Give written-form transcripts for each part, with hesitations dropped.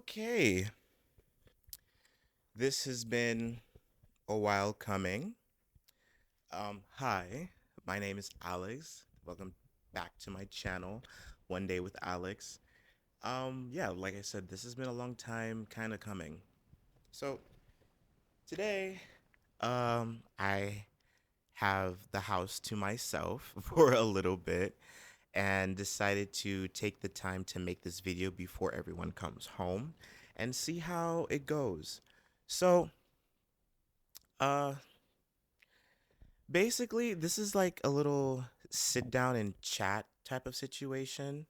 Okay, this has been a while coming. Hi, my name is Alex. Welcome back to my channel, One Day with Alex. Yeah, like I said, this has been a long time kind of coming. So today, I have the house to myself for a little bit and decided to take the time to make this video before everyone comes home and see how it goes. So, uh, basically, this is like a little sit down and chat type of situation.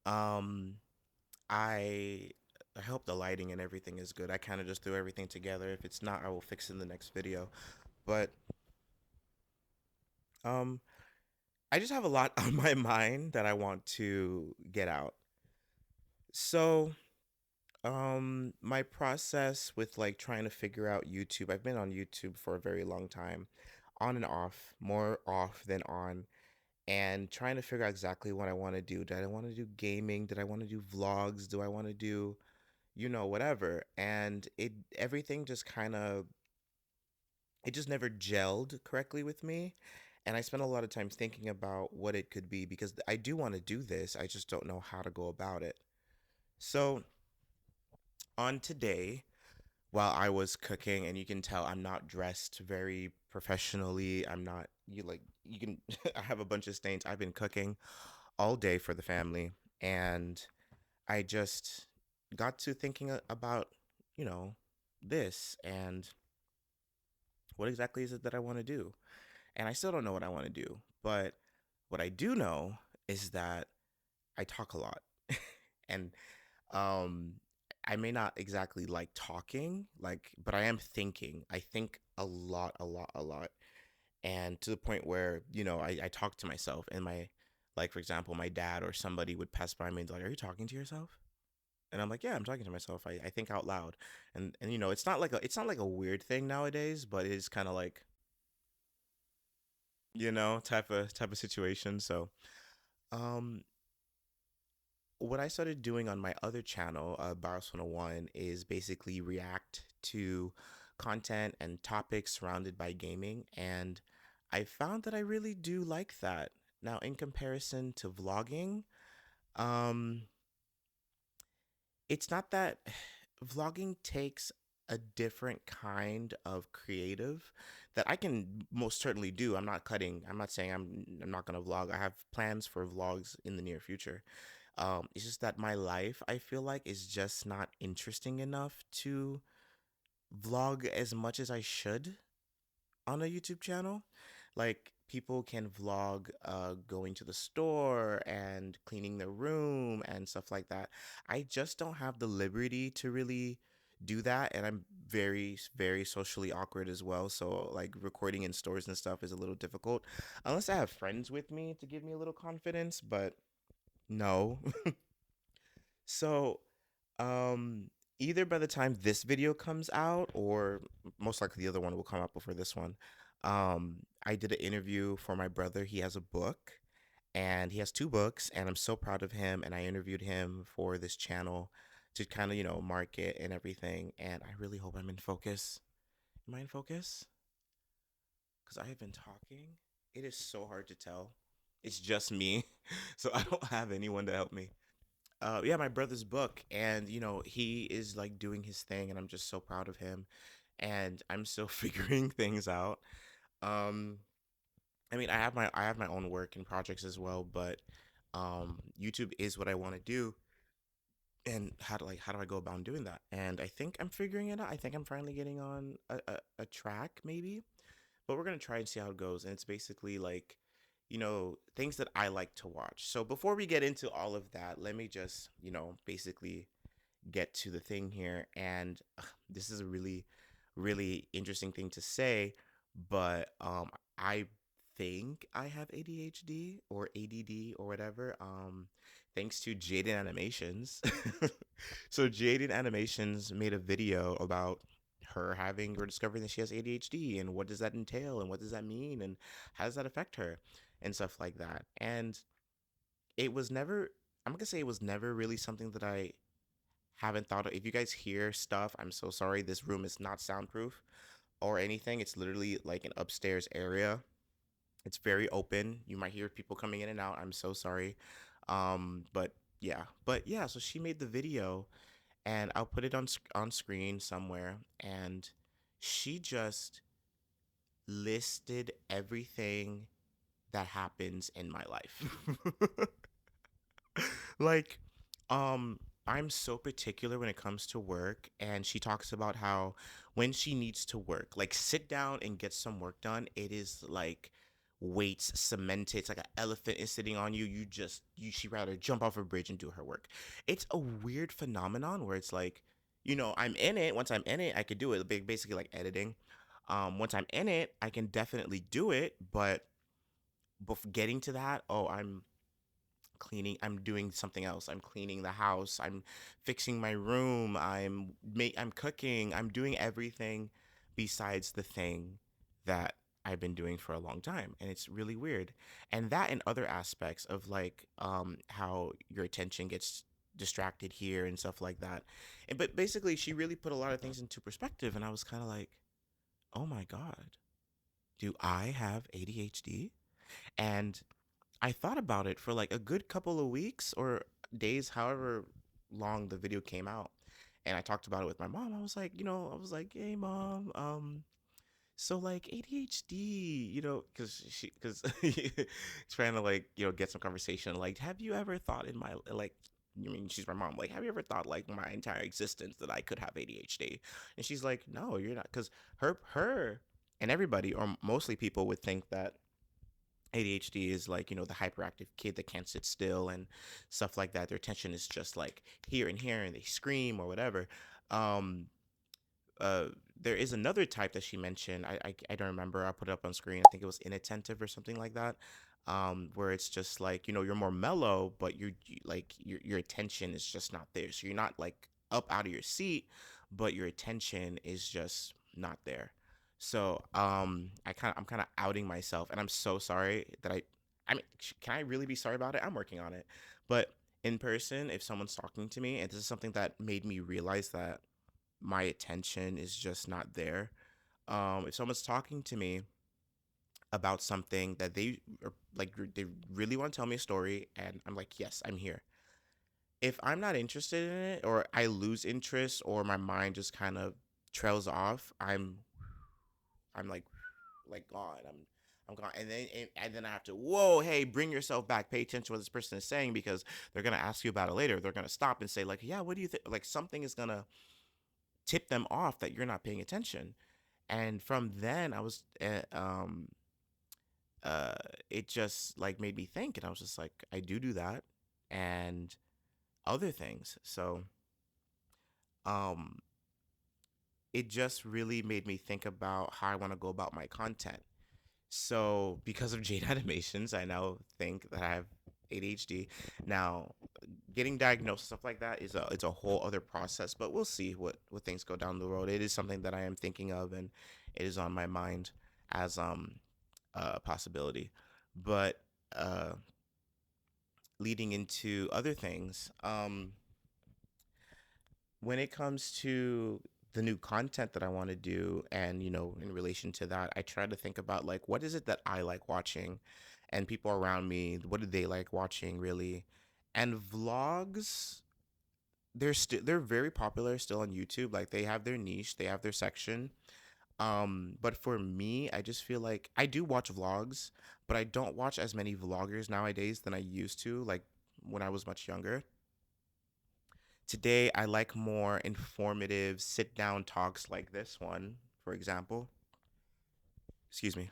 Um, I I hope the lighting and everything is good. I kind of just threw everything together. If it's not, I will fix it in the next video. But um, I just have a lot on my mind that I want to get out. So, my process with like trying to figure out YouTube, I've been on YouTube for a very long time, on and off, more off than on, and trying to figure out exactly what I want to do. Did I want to do gaming? Did I want to do vlogs? Do I want to do, whatever? And everything just kind of, it just never gelled correctly with me. And I spent a lot of time thinking about what it could be because I do want to do this. I just don't know how to go about it. So, on today, while I was cooking, and you can tell I'm not dressed very professionally. I'm not, you can, I have a bunch of stains. I've been cooking all day for the family, and I just got to thinking about, you know, this and what exactly is it that I want to do. And I still don't know what I want to do, but what I do know is that I talk a lot. And um I may not exactly like talking, but I am thinking. I think a lot, a lot, a lot. And to the point where, I talk to myself, and like, for example, my dad or somebody would pass by me and be like, "Are you talking to yourself?" And I'm like, "Yeah, I'm talking to myself. I think out loud." And it's not like a weird thing nowadays, but it is kind of like, type of situation. So, um, what I started doing on my other channel, Barros 101, is basically react to content and topics surrounded by gaming. And I found that I really do like that. Now, in comparison to vlogging, um, it's not that vlogging takes a different kind of creative that I can most certainly do. I'm not saying I'm not going to vlog. I have plans for vlogs in the near future. It's just that my life, I feel like, is just not interesting enough to vlog as much as I should on a YouTube channel. Like, people can vlog going to the store and cleaning their room and stuff like that. I just don't have the liberty to really do that, and I'm very, very socially awkward as well. So like recording in stores and stuff is a little difficult unless I have friends with me to give me a little confidence, but no. So, um, either by the time this video comes out, or most likely the other one will come out before this one. I did an interview for my brother. He has a book, and he has two books, and I'm so proud of him. And I interviewed him for this channel to kind of, market and everything. And I really hope I'm in focus. Am I in focus? Because I have been talking. It is so hard to tell. It's just me, so I don't have anyone to help me. Yeah, my brother's book, and he is like doing his thing, and I'm just so proud of him, and I'm still figuring things out. um I mean, I have my own work and projects as well, but YouTube is what I want to do. And how do I go about doing that? And I think I'm figuring it out. I think I'm finally getting on a track, maybe. But we're gonna try and see how it goes. And it's basically like, things that I like to watch. So before we get into all of that, let me just, basically get to the thing here. And this is a really, really interesting thing to say, but I think I have ADHD or ADD or whatever. Thanks to Jaiden Animations. So Jaiden Animations made a video about her having or discovering that she has ADHD, and what does that entail, and what does that mean, and how does that affect her, and stuff like that. And it was never, I'm gonna say it was never really something that I haven't thought of, if you guys hear stuff, I'm so sorry. This room is not soundproof or anything. It's literally like an upstairs area. It's very open. You might hear people coming in and out. I'm so sorry. But yeah, so she made the video and I'll put it on screen somewhere, and she just listed everything that happens in my life. Like, um, I'm so particular when it comes to work, and she talks about how when she needs to work, like sit down and get some work done, it is like weights cemented. It's like an elephant is sitting on you. She rather jump off a bridge and do her work. It's a weird phenomenon where it's like, I'm in it. Once I'm in it, I could do it. Basically like editing. Once I'm in it, I can definitely do it, but before getting to that, oh, I'm doing something else. I'm cleaning the house, I'm fixing my room, I'm cooking, I'm doing everything besides the thing that I've been doing for a long time, and it's really weird. And that and other aspects of like how your attention gets distracted here and stuff like that. But basically she really put a lot of things into perspective, and I was kind of like, "Oh my god. Do I have ADHD?" And I thought about it for like a good couple of weeks or days, however long the video came out. And I talked about it with my mom. I was like, "Hey mom, so like ADHD, cuz trying to like, get some conversation like, have you ever thought in my like you mean she's my mom. Like, have you ever thought like my entire existence that I could have ADHD? And she's like, "No, you're not." Cuz her and everybody or mostly people would think that ADHD is like, the hyperactive kid that can't sit still and stuff like that. Their attention is just like here and here and they scream or whatever. Um, uh, there is another type that she mentioned. I don't remember. I'll put it up on screen. I think it was inattentive or something like that. Where it's just like, you're more mellow, but like your attention is just not there. So you're not like up out of your seat, but your attention is just not there. So I'm kind of outing myself, and I'm so sorry that I mean, can I really be sorry about it? I'm working on it. But in person, if someone's talking to me, and this is something that made me realize that my attention is just not there. If someone's talking to me about something that they really want to tell me a story, and I'm like, yes, I'm here. If I'm not interested in it, or I lose interest, or my mind just kind of trails off, I'm like gone. I'm gone, and then I have to, whoa, hey, bring yourself back, pay attention to what this person is saying, because they're gonna ask you about it later. They're gonna stop and say like, yeah, what do you think? Like something is gonna tip them off that you're not paying attention. And from then I was uh it just like made me think, and I was just like, I do that and other things. So um it just really made me think about how I want to go about my content. So because of Jade Animations, I now think that I have ADHD. Now, getting diagnosed, stuff like that, is it's a whole other process, but we'll see what things go down the road. It is something that I am thinking of, and it is on my mind as a possibility. But uh leading into other things, when it comes to the new content that I want to do, and in relation to that, I try to think about like, what is it that I like watching, and people around me, what do they like watching really? And vlogs, they're very popular still on YouTube. Like they have their niche, they have their section. But for me, I just feel like I do watch vlogs, but I don't watch as many vloggers nowadays than I used to, like when I was much younger. Today, I like more informative sit down talks like this one, for example. Excuse me,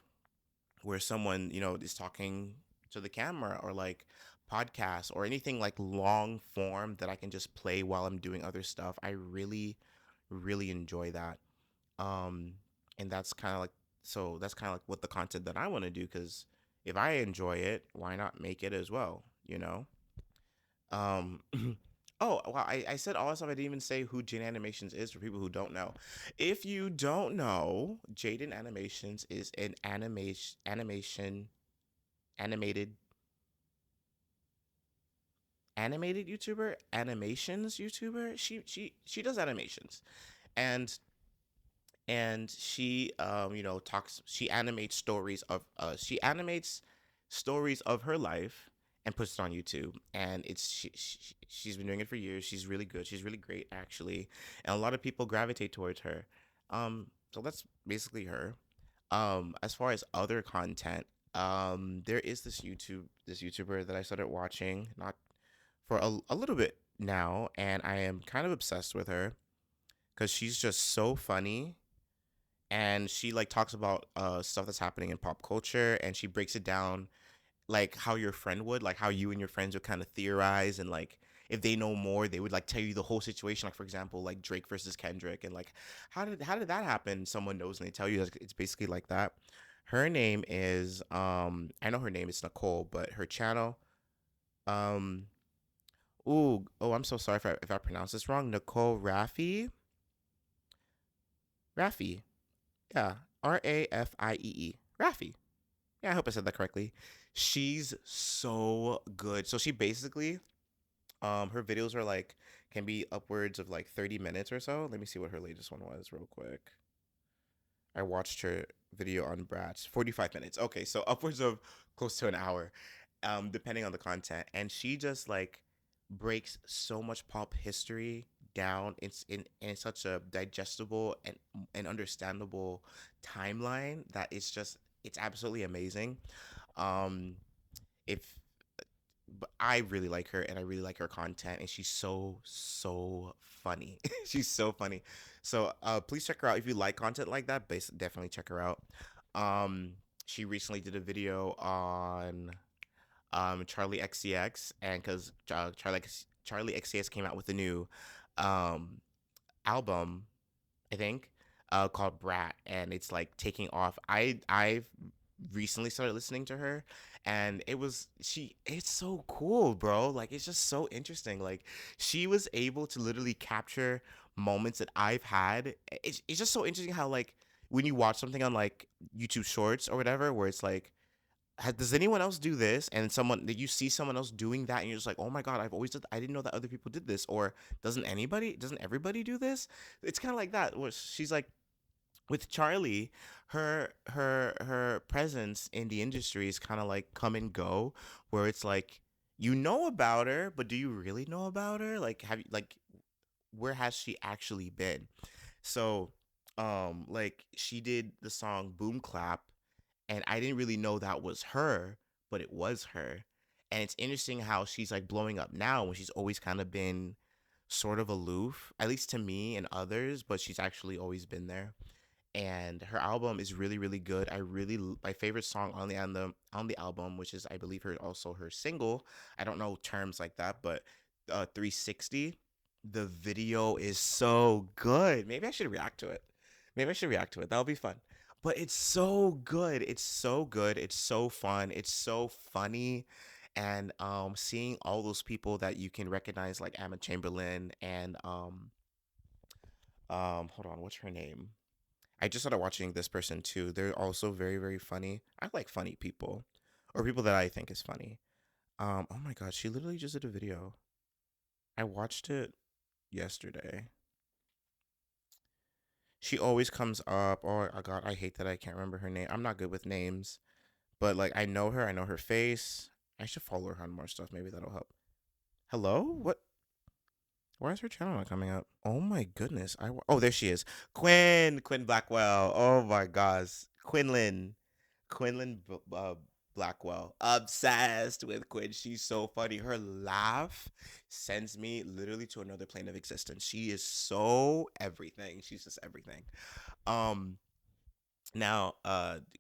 where someone, is talking to the camera, or like podcasts or anything like long form that I can just play while I'm doing other stuff. I really, really enjoy that. Um, and that's kind of like what the content that I want to do, because if I enjoy it, why not make it as well, you know? Um, oh, wow. I said all that stuff. I didn't even say who Jaiden Animations is for people who don't know. If you don't know, Jaiden Animations is an animated animated YouTuber, animations YouTuber. She does animations, and she talks. She animates stories of her life and puts it on YouTube, and she's been doing it for years. She's really good. She's really great actually, and a lot of people gravitate towards her. So that's basically her. As far as other content, there is this YouTuber that I started watching not for a little bit now, and I am kind of obsessed with her because she's just so funny, and she like talks about stuff that's happening in pop culture, and she breaks it down like how your friend would, like how you and your friends would kind of theorize, and like if they know more they would like tell you the whole situation, like for example like Drake versus Kendrick, and like how did that happen, someone knows and they tell you. It's basically like that. Her name is I know her name is Nicole, but her channel, um ooh, oh, I'm so sorry if I pronounce this wrong. Nicole Raffi, yeah, Rafiee, Raffi. Yeah, I hope I said that correctly. She's so good. So she basically, her videos are like can be upwards of like 30 minutes or so. Let me see what her latest one was real quick. I watched her video on Bratz, 45 minutes. Okay, so upwards of close to an hour, depending on the content. And she just like breaks so much pop history down in such a digestible and understandable timeline that it's absolutely amazing. Um, if But I really like her, and I really like her content, and she's so funny. She's so funny. So please check her out if you like content like that. Definitely check her out. Um, she recently did a video on Charlie XCX, and because Charlie XCX came out with a new um album, I think, called Brat, and it's like taking off. I've recently started listening to her, and it's so cool, bro. Like it's just so interesting. Like she was able to literally capture moments that I've had. It's just so interesting how like when you watch something on like YouTube Shorts or whatever, where it's like, does anyone else do this? And someone that you see someone else doing that, and you're just like, oh my god, I didn't know that other people did this. Or doesn't everybody do this? It's kind of like that. Where she's like, with Charlie, her presence in the industry is kind of like come and go, where it's like you know about her, but do you really know about her? Like, have you like where has she actually been? So, like she did the song Boom Clap, and I didn't really know that was her, but it was her. And it's interesting how she's like blowing up now when she's always kind of been sort of aloof, at least to me and others, but she's actually always been there. And her album is really good. My favorite song on the album, which is I believe her also her single. I don't know terms like that, but 360. The video is so good. Maybe I should react to it. That'll be fun. But it's so good. It's so good. It's so fun. It's so funny. And seeing all those people that you can recognize, like Emma Chamberlain and hold on, what's her name? I just started watching this person too. They're also very funny. I like funny people, or people that I think is funny. Oh my god, she literally just did a video. I watched it yesterday. She always comes up. Oh my god, I hate that I can't remember her name. I'm not good with names, but like I know her. I know her face. I should follow her on more stuff. Maybe that'll help. Hello? What? Why is her channel not coming up? Oh my goodness. Oh, there she is. Quinn Blackwell. Oh my gosh. Quinlan Blackwell. Obsessed with Quinn. She's so funny. Her laugh sends me literally to another plane of existence. She is so everything. She's just everything. Um Now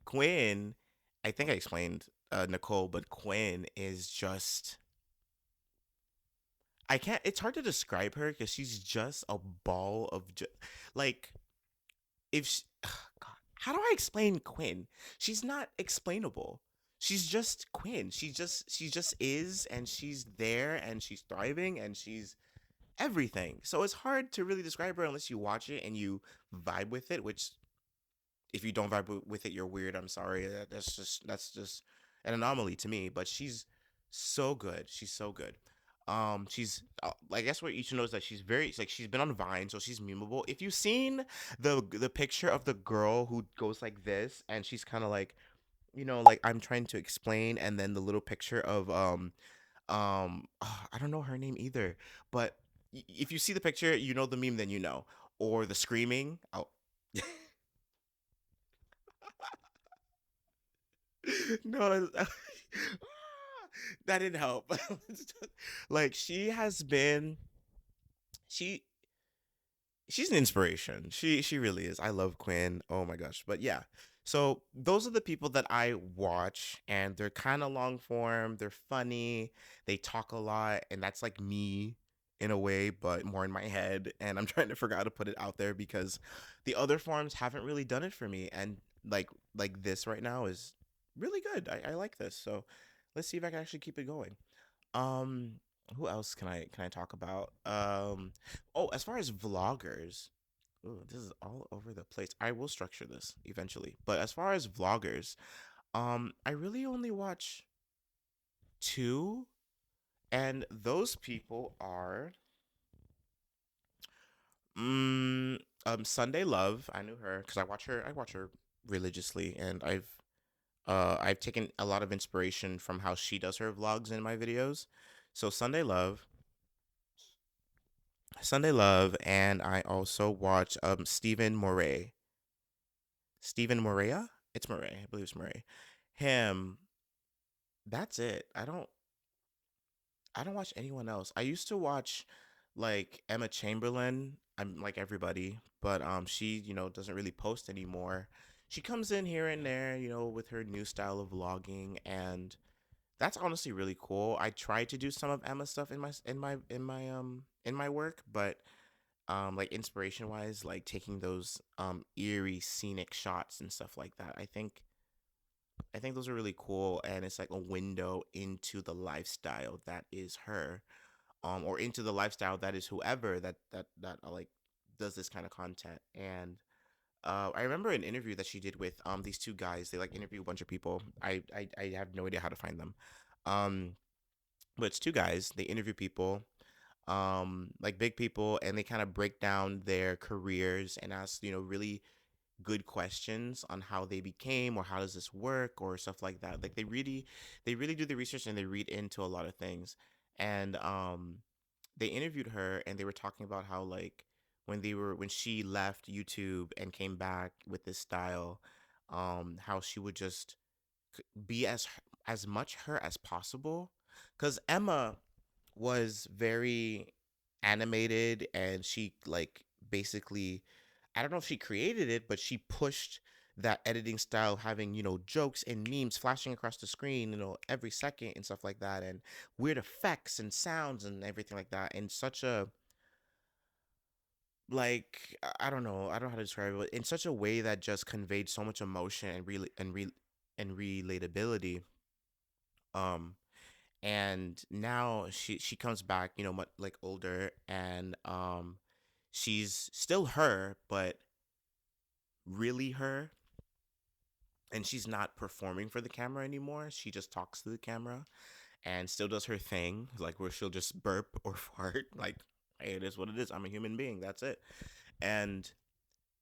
Quinn, I think I explained Nicole, but Quinn is just, I can't, it's hard to describe her because she's just a ball of like if she, God, how do I explain Quinn? She's not explainable. She's just Quinn. She just is, and she's there, and she's thriving, and she's everything. So it's hard to really describe her unless you watch it and you vibe with it. Which, if you don't vibe with it, you're weird. I'm sorry. That's just an anomaly to me. But she's so good. She's so good. She's I guess what you should know is that she's very like she's been on Vine, so she's memeable. If you've seen the picture of the girl who goes like this, and she's kind of like, like I'm trying to explain, and then the little picture of I don't know her name either, but if you see the picture, you know the meme, then you know, or the screaming. Oh, no, that didn't help. Like she she's an inspiration. She really is. I love Quinn. Oh my gosh. But yeah. So those are the people that I watch, and they're kind of long form, they're funny, they talk a lot, and that's like me in a way, but more in my head, and I'm trying to figure out how to put it out there because the other forms haven't really done it for me, and like this right now is really good. I like this. So let's see if I can actually keep it going. Um, who else can I talk about? Oh, as far as vloggers, ooh, this is all over the place. I will structure this eventually, but as far as vloggers, I really only watch two, and those people are mm, Sunday Love. I knew her because I watch her religiously, and I've taken a lot of inspiration from how she does her vlogs in my videos. So Sunday Love, and I also watch Stephen Moray. Stephen Morea? It's Moray. I believe it's Moray. Him. That's it. I don't watch anyone else. I used to watch like Emma Chamberlain. I'm like everybody, but she, doesn't really post anymore. She comes in here and there, with her new style of vlogging, and that's honestly really cool. I tried to do some of Emma's stuff in my work, but like inspiration wise, like taking those eerie scenic shots and stuff like that, I think those are really cool, and it's like a window into the lifestyle that is her, or into the lifestyle that is whoever that like does this kind of content. And I remember an interview that she did with these two guys. They like interview a bunch of people. I have no idea how to find them. um but it's two guys. They interview people, like big people, and they kind of break down their careers and ask, really good questions on how they became, or how does this work, or stuff like that. Like they really do the research, and they read into a lot of things. And they interviewed her, and they were talking about how, like, when she left YouTube and came back with this style, how she would just be as much her as possible, because Emma was very animated, and she like basically, I don't know if she created it, but she pushed that editing style, having, jokes and memes flashing across the screen, every second and stuff like that, and weird effects and sounds and everything like that, in such a, like, I don't know how to describe it, but in such a way that just conveyed so much emotion and relatability. Um and now she comes back, much like older, and she's still her, but really her, and she's not performing for the camera anymore. She just talks to the camera and still does her thing, like where she'll just burp or fart, like, hey, it is what it is, I'm a human being, that's it. And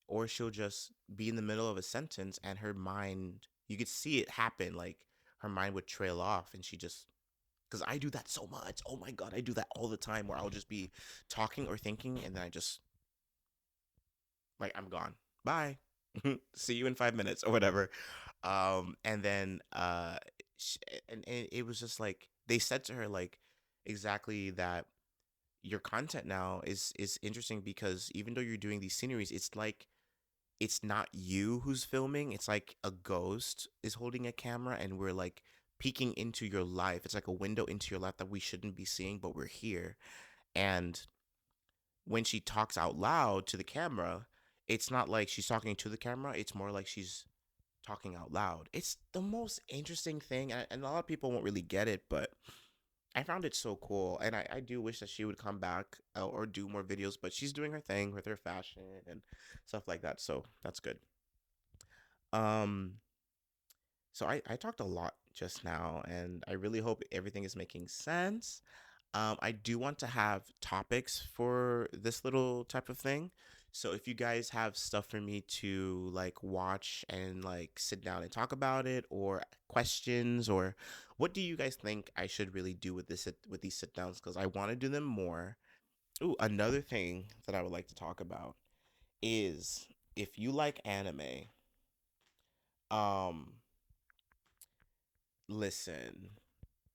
or she'll just be in the middle of a sentence, and her mind, you could see it happen, like her mind would trail off, and she just, because I do that so much. Oh my god, I do that all the time, where I'll just be talking or thinking, and then I just, like, I'm gone. Bye. See you in 5 minutes or whatever. And then sh- and it was just like they said to her, like, exactly that your content now is interesting, because even though you're doing these sceneries, it's like it's not you who's filming. It's like a ghost is holding a camera, and we're like peeking into your life. It's like a window into your life that we shouldn't be seeing, but we're here. And when she talks out loud to the camera, it's not like she's talking to the camera. It's more like she's talking out loud. It's the most interesting thing, and a lot of people won't really get it, but I found it so cool, and I do wish that she would come back, or do more videos, but she's doing her thing with her fashion and stuff like that, so that's good. Um, so I talked a lot just now, and I really hope everything is making sense. I do want to have topics for this little type of thing. So if you guys have stuff for me to like watch and like sit down and talk about it, or questions, or what do you guys think I should really do with with these sit downs? Because I want to do them more. Ooh, another thing that I would like to talk about is, if you like anime, um, listen.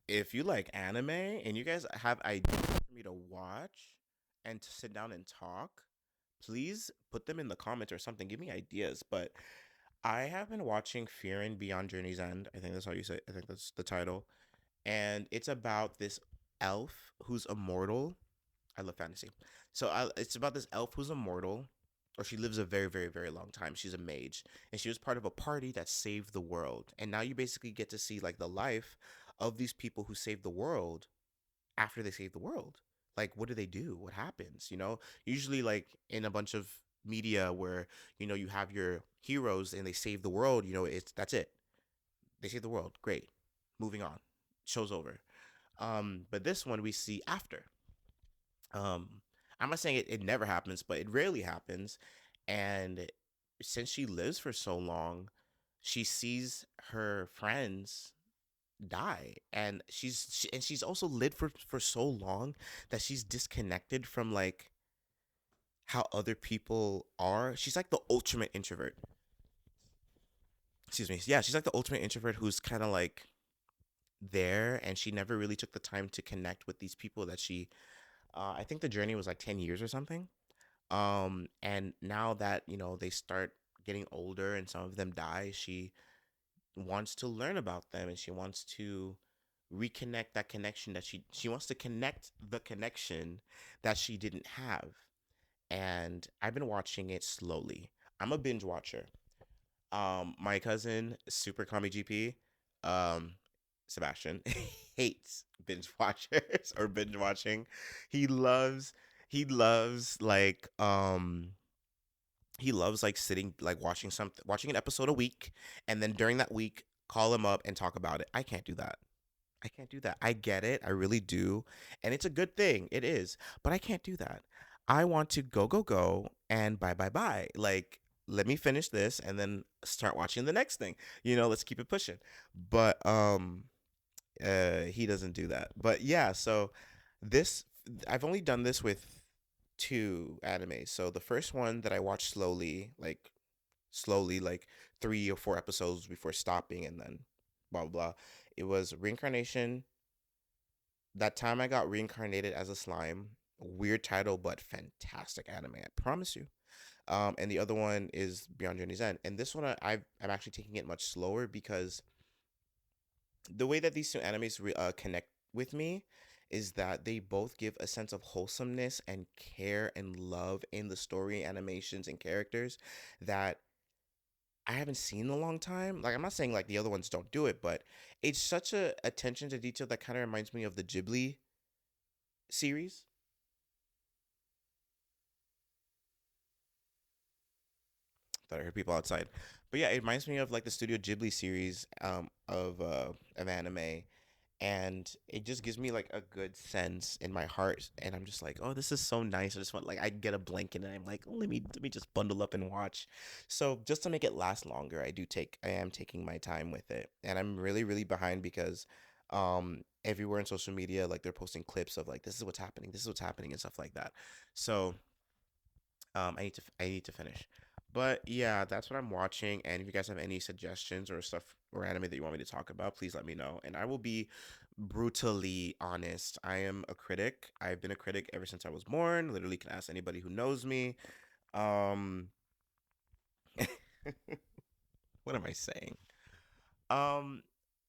If you like anime and you guys have ideas for me to watch and to sit down and talk, please put them in the comments or something. Give me ideas. But I have been watching Fear and Beyond Journey's End. I think that's how you say it. I think that's the title. And it's about this elf who's immortal. I love fantasy. So it's about this elf who's immortal, or she lives a very, very, very long time. She's a mage, and she was part of a party that saved the world. And now you basically get to see like the life of these people who saved the world after they save the world. Like, what do they do? What happens? Usually, like in a bunch of media where you have your heroes and they save the world. It's that's it. They save the world. Great. Moving on. Show's over. But this one we see after. Um, I'm not saying it never happens, but it rarely happens. And since she lives for so long, she sees her friends die, and she's also lived for so long that she's disconnected from like how other people are. She's like the ultimate introvert. Excuse me. Yeah, she's like the ultimate introvert who's kind of like there, and she never really took the time to connect with these people that she I think the journey was like 10 years or something. And now that they start getting older and some of them die, she wants to learn about them, and she wants to reconnect that connection that she wants to connect the connection that she didn't have. And I've been watching it slowly. I'm a binge watcher. My cousin, Super Kami GP, um, Sebastian, hates binge watchers or binge watching. He loves he loves like he loves like sitting like watching an episode a week, and then during that week call him up and talk about it. I can't do that. I can't do that. I get it. I really do. And it's a good thing. It is. But I can't do that. I want to go, go, go and bye, bye, bye. Like, let me finish this and then start watching the next thing. Let's keep it pushing. But he doesn't do that. But yeah, so this I've only done this with two animes. So the first one that I watched slowly, like 3 or 4 episodes before stopping, and then blah blah blah. It was Reincarnation. That time I got reincarnated as a slime. Weird title, but fantastic anime. I promise you. And the other one is Beyond Journey's End. And this one I'm actually taking it much slower, because the way that these two animes connect with me is that they both give a sense of wholesomeness and care and love in the story, animations, and characters that I haven't seen in a long time. Like, I'm not saying like the other ones don't do it, but it's such a attention to detail that kind of reminds me of the Ghibli series. Thought I heard people outside, but yeah, it reminds me of like the Studio Ghibli series of anime, and it just gives me like a good sense in my heart, and I'm just like, oh, this is so nice. I just want, like, I get a blanket and I'm like, oh, let me just bundle up and watch. So just to make it last longer, I am taking my time with it, and I'm really really behind because everywhere in social media, like, they're posting clips of like, this is what's happening and stuff like that. So I need to finish. But yeah, that's what I'm watching. And if you guys have any suggestions or stuff or anime that you want me to talk about, please let me know. And I will be brutally honest. I am a critic. I've been a critic ever since I was born. Literally, can ask anybody who knows me. Um, what am I saying? Um,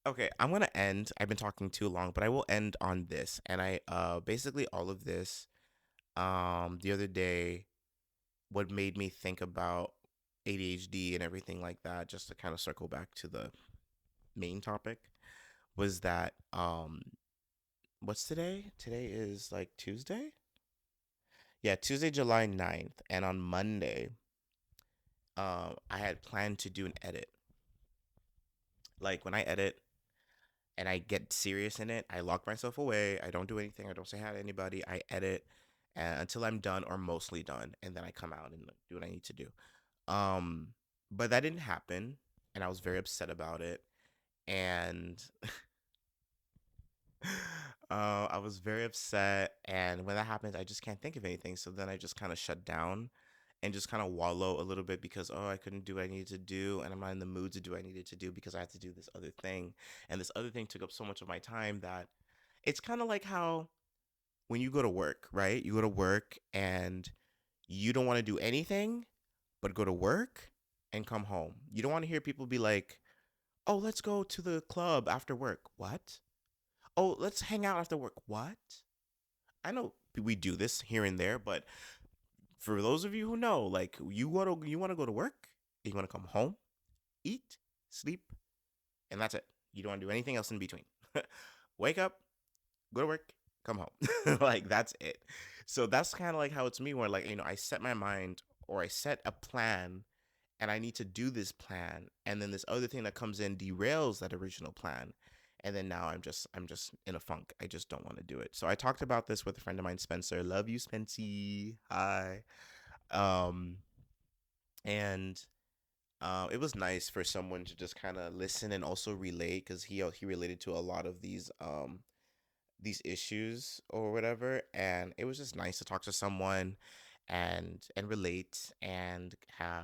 okay, I'm gonna end. I've been talking too long, but I will end on this. And I basically all of this. The other day, what made me think about ADHD and everything like that, just to kind of circle back to the main topic, was that what's today? Today is like Tuesday? Yeah, Tuesday, July 9th. And on Monday, I had planned to do an edit. Like, when I edit, and I get serious in it, I lock myself away. I don't do anything. I don't say hi to anybody. I edit until I'm done or mostly done, and then I come out and do what I need to do. Um, but that didn't happen, and I was very upset about it. And I was very upset, and when that happens, I just can't think of anything. So then I just kind of shut down and just kind of wallow a little bit because I couldn't do what I needed to do, and I'm not in the mood to do what I needed to do because I had to do this other thing, and this other thing took up so much of my time that it's kind of like how when you go to work, right? You go to work and you don't want to do anything but go to work and come home. You don't want to hear people be like, "Oh, let's go to the club after work." What? Oh, let's hang out after work. What? I know we do this here and there, but for those of you who know, like you want to go to work, you want to come home, eat, sleep, and that's it. You don't want to do anything else in between. Wake up, go to work, come home. Like that's it. So that's kind of like how it's me where like, I set my mind or I set a plan and I need to do this plan and then this other thing that comes in derails that original plan. And then now I'm just in a funk. I just don't want to do it. So I talked about this with a friend of mine, Spencer. Love you, Spency. Hi. Um and it was nice for someone to just kind of listen and also relate because he related to a lot of these issues or whatever, and it was just nice to talk to someone and relate and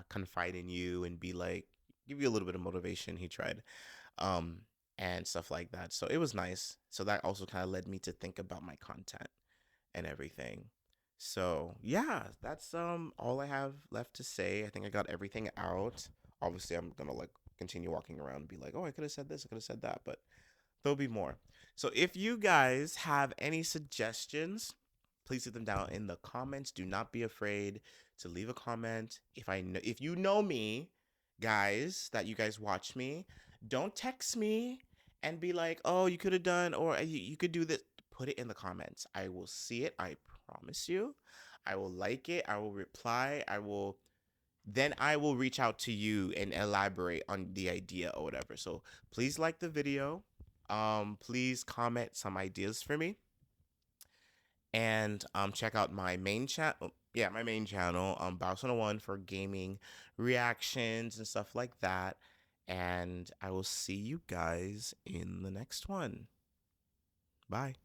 confide in you and be like give you a little bit of motivation. He tried um and stuff like that, so it was nice. So that also kind of led me to think about my content and everything. So yeah, that's all I have left to say. I think I got everything out. Obviously I'm gonna like continue walking around and be like, oh, I could have said this, I could have said that, but there'll be more. So if you guys have any suggestions, please leave them down in the comments. Do not be afraid to leave a comment. If you know me, guys, that you guys watch me, don't text me and be like, "Oh, you could have done or you could do this." Put it in the comments. I will see it. I promise you. I will like it. I will reply. I will reach out to you and elaborate on the idea or whatever. So please like the video. Please comment some ideas for me. And check out my main channel. Yeah, my main channel, Bounce 101 for gaming reactions and stuff like that. And I will see you guys in the next one. Bye.